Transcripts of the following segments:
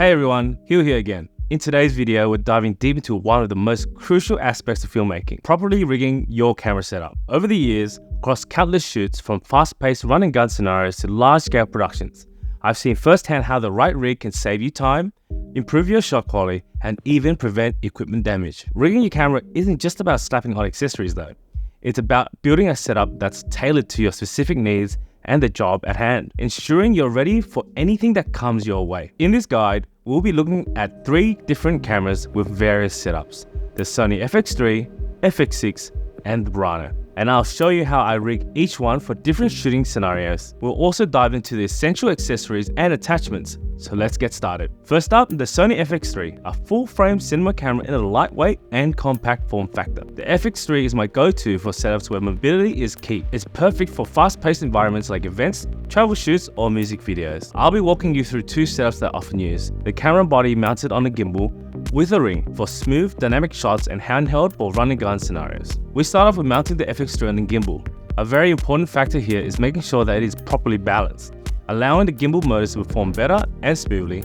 Hey everyone, Hugh here again. In today's video, we're diving deep into one of the most crucial aspects of filmmaking, properly rigging your camera setup. Over the years, across countless shoots, from fast-paced run-and-gun scenarios to large-scale productions, I've seen firsthand how the right rig can save you time, improve your shot quality, and even prevent equipment damage. Rigging your camera isn't just about slapping on accessories though. It's about building a setup that's tailored to your specific needs and the job at hand, ensuring you're ready for anything that comes your way. In this guide, we'll be looking at 3 different cameras with various setups: the Sony FX3, FX6, and the Brano. And I'll show you how I rig each one for different shooting scenarios. We'll also dive into the essential accessories and attachments. So let's get started. First up, the Sony FX3, a full-frame cinema camera in a lightweight and compact form factor. The FX3 is my go-to for setups where mobility is key. It's perfect for fast-paced environments like events, travel shoots, or music videos. I'll be walking you through 2 setups that I often use: the camera body mounted on a gimbal with a ring for smooth, dynamic shots, and handheld for run-and-gun scenarios. We start off with mounting the FX3 on the gimbal. A very important factor here is making sure that it is properly balanced, allowing the gimbal motors to perform better and smoothly,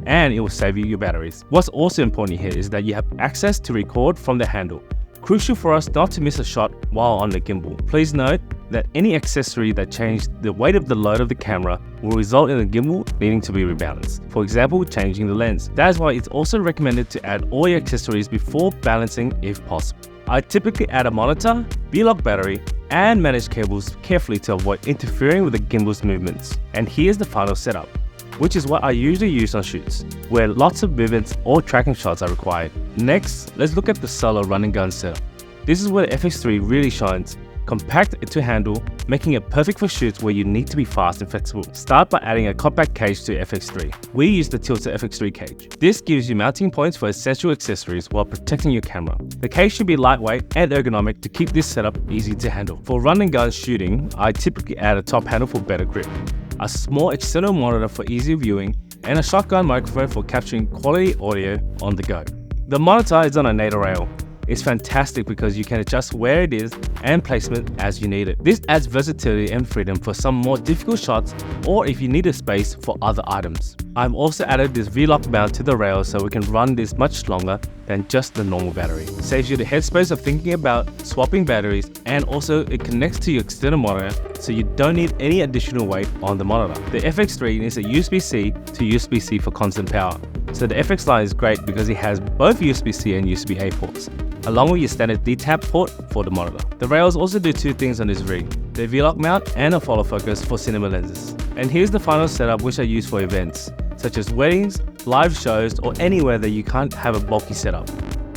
and it will save you your batteries. What's also important here is that you have access to record from the handle. Crucial for us not to miss a shot while on the gimbal. Please note that any accessory that changes the weight of the load of the camera will result in the gimbal needing to be rebalanced. For example, changing the lens. That is why it's also recommended to add all your accessories before balancing if possible. I typically add a monitor, V-Lock battery, and manage cables carefully to avoid interfering with the gimbal's movements. And here's the final setup, which is what I usually use on shoots, where lots of movements or tracking shots are required. Next, let's look at the solo run-and-gun setup. This is where the FX3 really shines. Compact to handle, making it perfect for shoots where you need to be fast and flexible. Start by adding a compact cage to FX3. We use the Tilta FX3 cage. This gives you mounting points for essential accessories while protecting your camera. The cage should be lightweight and ergonomic to keep this setup easy to handle. For run-and-gun shooting, I typically add a top handle for better grip, a small external monitor for easy viewing, and a shotgun microphone for capturing quality audio on the go. The monitor is on a NATO rail. It's fantastic because you can adjust where it is and placement as you need it. This adds versatility and freedom for some more difficult shots or if you need a space for other items. I've also added this V-Lock mount to the rail so we can run this much longer than just the normal battery. Saves you the headspace of thinking about swapping batteries, and also it connects to your external monitor so you don't need any additional weight on the monitor. The FX3 is a USB-C to USB-C for constant power. So the FX line is great because it has both USB-C and USB-A ports, along with your standard D-tap port for the monitor. The rails also do 2 things on this rig: the V-Lock mount and a follow focus for cinema lenses. And here's the final setup which I use for events, such as weddings, live shows, or anywhere that you can't have a bulky setup.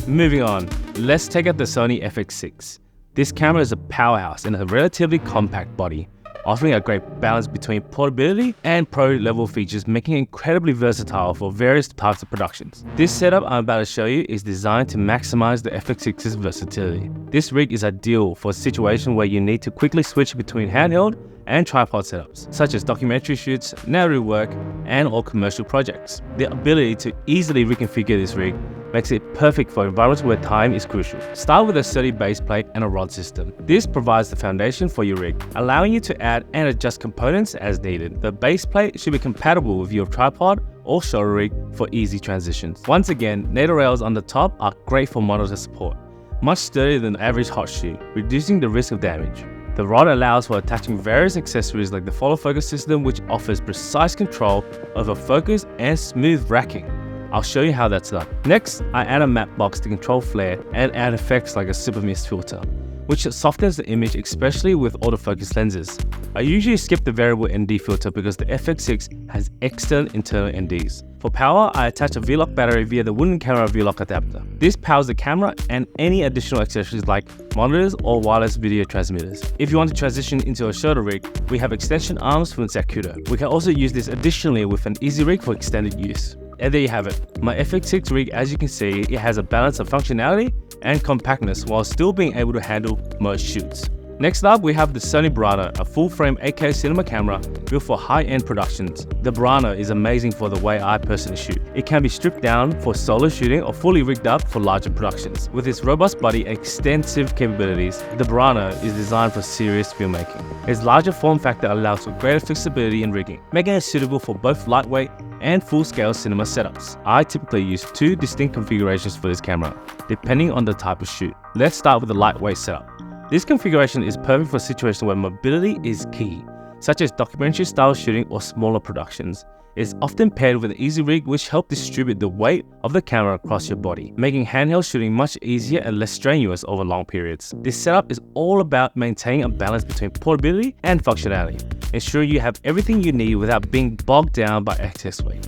Moving on, let's take out the Sony FX6. This camera is a powerhouse in a relatively compact body, offering a great balance between portability and pro-level features, making it incredibly versatile for various types of productions. This setup I'm about to show you is designed to maximize the FX6's versatility. This rig is ideal for a situation where you need to quickly switch between handheld and tripod setups, such as documentary shoots, narrative work, and all commercial projects. The ability to easily reconfigure this rig makes it perfect for environments where time is crucial. Start with a sturdy base plate and a rod system. This provides the foundation for your rig, allowing you to add and adjust components as needed. The base plate should be compatible with your tripod or shoulder rig for easy transitions. Once again, NATO rails on the top are great for monitor support, much sturdier than average hot shoe, reducing the risk of damage. The rod allows for attaching various accessories like the follow focus system, which offers precise control over focus and smooth racking. I'll show you how that's done. Next, I add a matte box to control flare and add effects like a super mist filter, which softens the image, especially with autofocus lenses. I usually skip the variable ND filter because the FX6 has external internal NDs. For power, I attach a V-Lock battery via the wooden camera V-Lock adapter. This powers the camera and any additional accessories like monitors or wireless video transmitters. If you want to transition into a shoulder rig, we have extension arms from Zacuto. We can also use this additionally with an Easy Rig for extended use. And there you have it. My FX6 rig, as you can see, it has a balance of functionality and compactness while still being able to handle most shoots. Next up, we have the Sony Brano, a full-frame 8K cinema camera built for high-end productions. The Brano is amazing for the way I personally shoot. It can be stripped down for solo shooting or fully rigged up for larger productions. With its robust body and extensive capabilities, the Brano is designed for serious filmmaking. Its larger form factor allows for greater flexibility in rigging, making it suitable for both lightweight and full-scale cinema setups. I typically use 2 distinct configurations for this camera, depending on the type of shoot. Let's start with the lightweight setup. This configuration is perfect for situations where mobility is key, such as documentary-style shooting or smaller productions. It's often paired with an EasyRig, which helps distribute the weight of the camera across your body, making handheld shooting much easier and less strenuous over long periods. This setup is all about maintaining a balance between portability and functionality, ensuring you have everything you need without being bogged down by excess weight.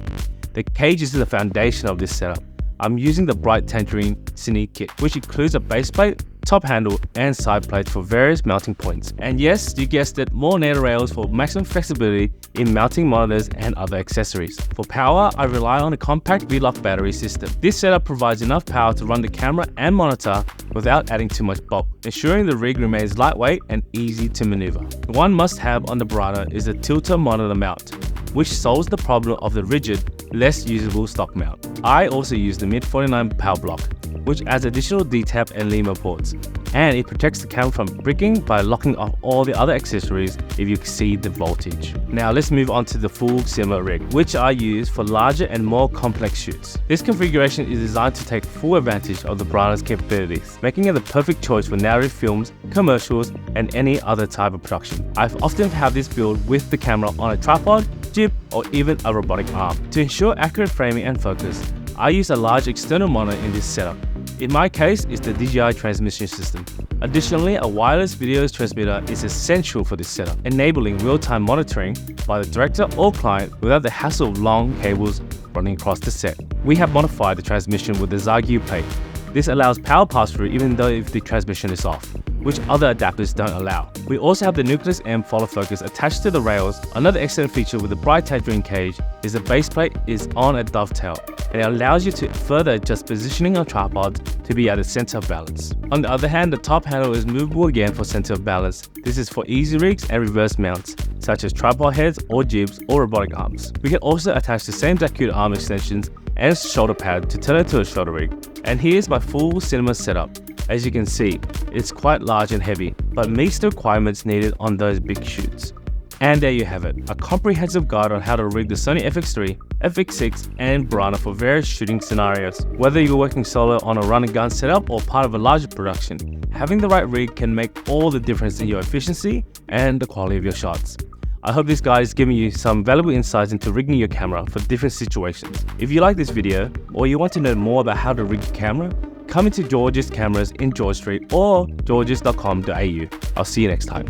The cage is the foundation of this setup. I'm using the Bright Tangerine Cine kit, which includes a base plate, top handle, and side plates for various mounting points. And yes, you guessed it, more NATO rails for maximum flexibility in mounting monitors and other accessories. For power, I rely on a compact V-Lock battery system. This setup provides enough power to run the camera and monitor without adding too much bulk, ensuring the rig remains lightweight and easy to maneuver. One must-have on the Brada is the tilter monitor mount, which solves the problem of the rigid, less usable stock mount. I also use the MID-49 power block, which adds additional D-tap and LEMO ports, and it protects the camera from bricking by locking off all the other accessories if you exceed the voltage. Now let's move on to the full cinema rig, which I use for larger and more complex shoots. This configuration is designed to take full advantage of the Brada's capabilities, making it the perfect choice for narrative films, commercials, and any other type of production. I've often had this build with the camera on a tripod, jib, or even a robotic arm. To ensure accurate framing and focus, I use a large external monitor in this setup. In my case, it's the DJI transmission system. Additionally, a wireless video transmitter is essential for this setup, enabling real-time monitoring by the director or client without the hassle of long cables running across the set. We have modified the transmission with the Xiegu plate. This allows power pass-through even though if the transmission is off, which other adapters don't allow. We also have the Nucleus M follow focus attached to the rails. Another excellent feature with the Bright Tangerine cage is the base plate is on a dovetail, and it allows you to further adjust positioning on tripods to be at the center of balance. On the other hand, the top handle is movable again for center of balance. This is for easy rigs and reverse mounts, such as tripod heads or jibs or robotic arms. We can also attach the same Zacuda arm extensions and shoulder pad to turn it to a shoulder rig. And here's my full cinema setup. As you can see, it's quite large and heavy, but meets the requirements needed on those big shoots. And there you have it, a comprehensive guide on how to rig the Sony FX3, FX6 and Brada for various shooting scenarios. Whether you're working solo on a run and gun setup or part of a larger production, having the right rig can make all the difference in your efficiency and the quality of your shots. I hope this guide is giving you some valuable insights into rigging your camera for different situations. If you like this video or you want to know more about how to rig your camera, come into George's Cameras in George Street or georges.com.au. I'll see you next time.